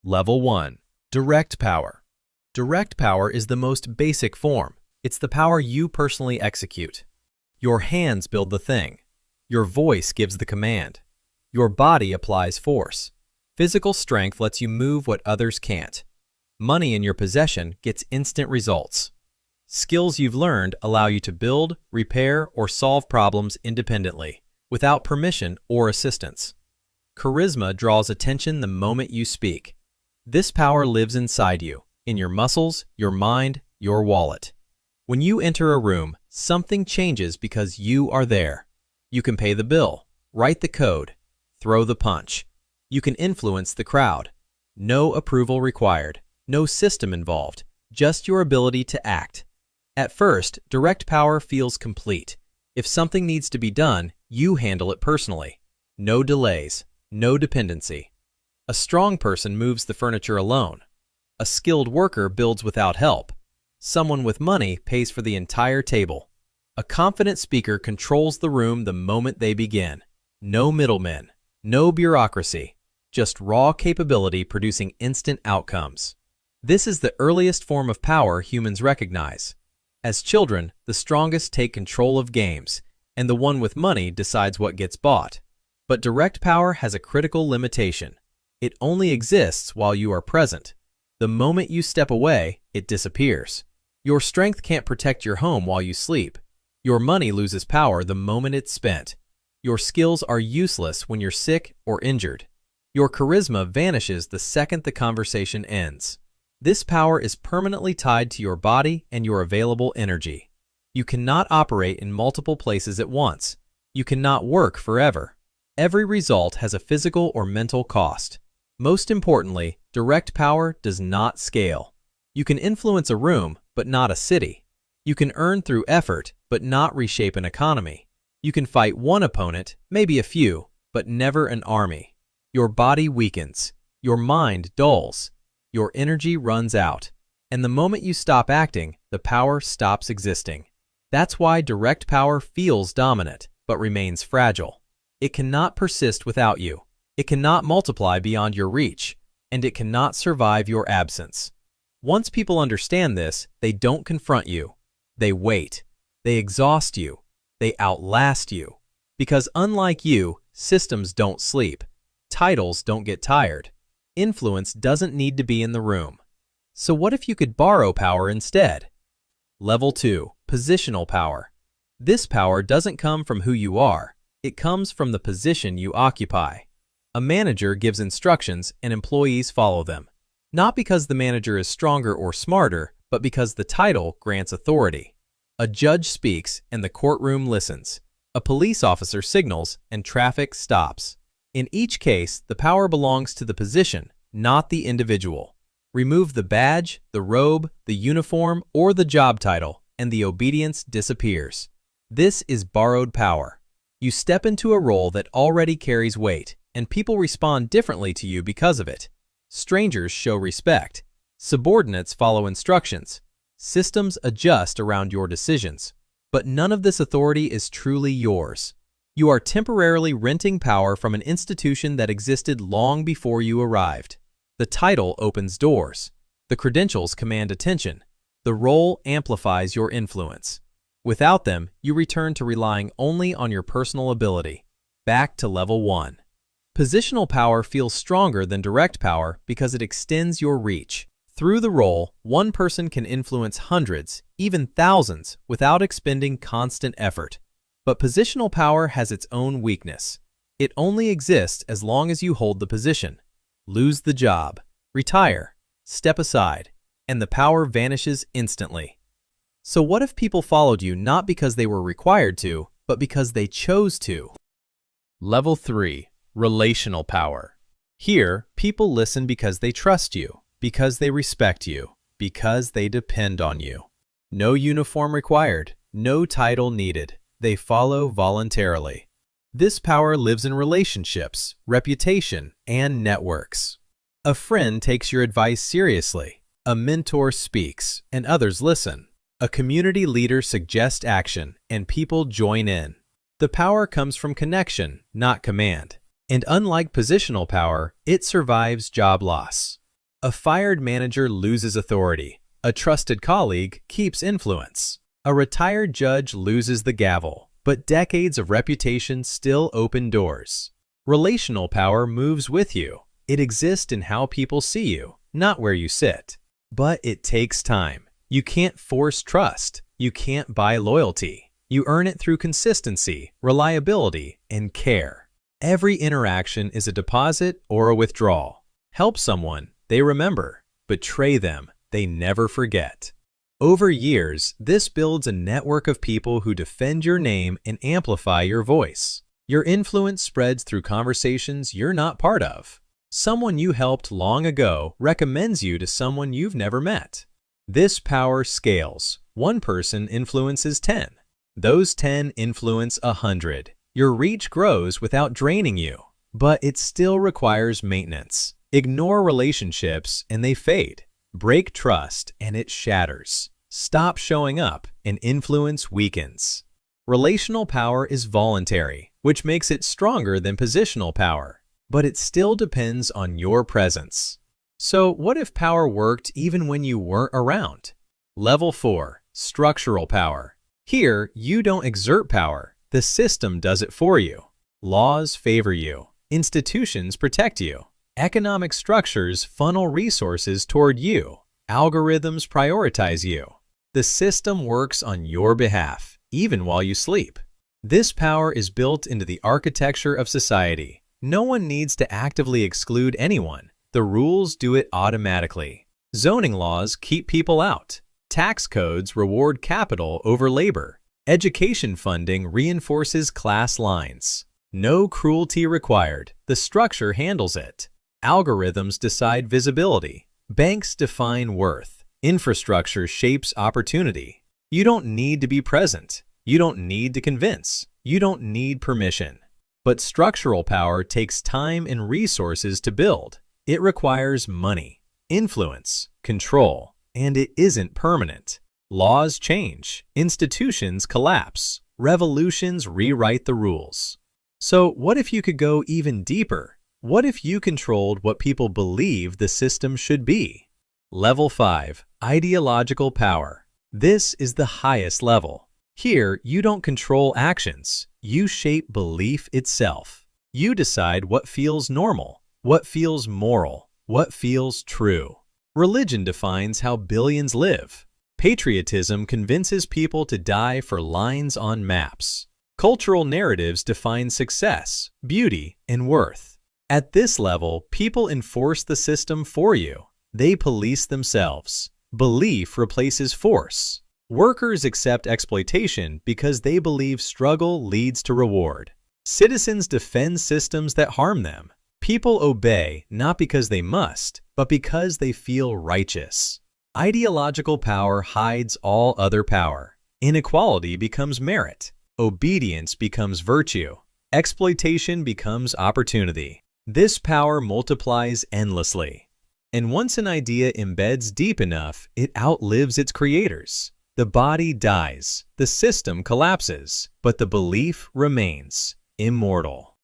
Level 1. Direct Power. Direct power is the most basic form. It's the power you personally execute. Your hands build the thing. Your voice gives the command. Your body applies force. Physical strength lets you move what others can't. Money in your possession gets instant results. Skills you've learned allow you to build, repair, or solve problems independently, without permission or assistance. Charisma draws attention the moment you speak. This power lives inside you, in your muscles, your mind, your wallet. When you enter a room, something changes because you are there. You can pay the bill, write the code, throw the punch. You can influence the crowd. No approval required, no system involved, just your ability to act. At first, direct power feels complete. If something needs to be done, you handle it personally. No delays, no dependency. A strong person moves the furniture alone. A skilled worker builds without help. Someone with money pays for the entire table. A confident speaker controls the room the moment they begin. No middlemen, no bureaucracy, just raw capability producing instant outcomes. This is the earliest form of power humans recognize. As children, the strongest take control of games, and the one with money decides what gets bought. But direct power has a critical limitation. It only exists while you are present. The moment you step away, it disappears. Your strength can't protect your home while you sleep. Your money loses power the moment it's spent. Your skills are useless when you're sick or injured. Your charisma vanishes the second the conversation ends. This power is permanently tied to your body and your available energy. You cannot operate in multiple places at once. You cannot work forever. Every result has a physical or mental cost. Most importantly, direct power does not scale. You can influence a room, but not a city. You can earn through effort, but not reshape an economy. You can fight one opponent, maybe a few, but never an army. Your body weakens. Your mind dulls. Your energy runs out. And the moment you stop acting, the power stops existing. That's why direct power feels dominant, but remains fragile. It cannot persist without you. It cannot multiply beyond your reach, and it cannot survive your absence. Once people understand this, they don't confront you. They wait. They exhaust you. They outlast you. Because unlike you, systems don't sleep. Titles don't get tired. Influence doesn't need to be in the room. So what if you could borrow power instead? Level 2. Positional Power. This power doesn't come from who you are. It comes from the position you occupy. A manager gives instructions and employees follow them. Not because the manager is stronger or smarter, but because the title grants authority. A judge speaks and the courtroom listens. A police officer signals and traffic stops. In each case, the power belongs to the position, not the individual. Remove the badge, the robe, the uniform, or the job title, and the obedience disappears. This is borrowed power. You step into a role that already carries weight, and people respond differently to you because of it. Strangers show respect. Subordinates follow instructions. Systems adjust around your decisions. But none of this authority is truly yours. You are temporarily renting power from an institution that existed long before you arrived. The title opens doors. The credentials command attention. The role amplifies your influence. Without them, you return to relying only on your personal ability. Back to level 1. Positional power feels stronger than direct power because it extends your reach. Through the role, one person can influence hundreds, even thousands, without expending constant effort. But positional power has its own weakness. It only exists as long as you hold the position. Lose the job, retire, step aside, and the power vanishes instantly. So what if people followed you not because they were required to, but because they chose to? Level 3. Relational Power. Here, people listen because they trust you, because they respect you, because they depend on you. No uniform required, no title needed. They follow voluntarily. This power lives in relationships, reputation, and networks. A friend takes your advice seriously. A mentor speaks, and others listen. A community leader suggests action, and people join in. The power comes from connection, not command. And unlike positional power, it survives job loss. A fired manager loses authority. A trusted colleague keeps influence. A retired judge loses the gavel, but decades of reputation still open doors. Relational power moves with you. It exists in how people see you, not where you sit. But it takes time. You can't force trust. You can't buy loyalty. You earn it through consistency, reliability, and care. Every interaction is a deposit or a withdrawal. Help someone, they remember. Betray them, they never forget. Over years, this builds a network of people who defend your name and amplify your voice. Your influence spreads through conversations you're not part of. Someone you helped long ago recommends you to someone you've never met. This power scales. One person influences 10. Those 10 influence 100. Your reach grows without draining you, but it still requires maintenance. Ignore relationships and they fade. Break trust and it shatters. Stop showing up and influence weakens. Relational power is voluntary, which makes it stronger than positional power, but it still depends on your presence. So what if power worked even when you weren't around? Level 4, structural power. Here, you don't exert power. The system does it for you. Laws favor you. Institutions protect you. Economic structures funnel resources toward you. Algorithms prioritize you. The system works on your behalf, even while you sleep. This power is built into the architecture of society. No one needs to actively exclude anyone. The rules do it automatically. Zoning laws keep people out. Tax codes reward capital over labor. Education funding reinforces class lines. No cruelty required. The structure handles it. Algorithms decide visibility. Banks define worth. Infrastructure shapes opportunity. You don't need to be present. You don't need to convince. You don't need permission. But structural power takes time and resources to build. It requires money, influence, control, and it isn't permanent. Laws change. Institutions collapse. Revolutions rewrite the rules. So what if you could go even deeper? What if you controlled what people believe the system should be? Level 5, Ideological Power. This is the highest level. Here, you don't control actions. You shape belief itself. You decide what feels normal, what feels moral, what feels true. Religion defines how billions live. Patriotism convinces people to die for lines on maps. Cultural narratives define success, beauty, and worth. At this level, people enforce the system for you. They police themselves. Belief replaces force. Workers accept exploitation because they believe struggle leads to reward. Citizens defend systems that harm them. People obey not because they must, but because they feel righteous. Ideological power hides all other power. Inequality becomes merit. Obedience becomes virtue. Exploitation becomes opportunity. This power multiplies endlessly. And once an idea embeds deep enough, it outlives its creators. The body dies, the system collapses, but the belief remains immortal.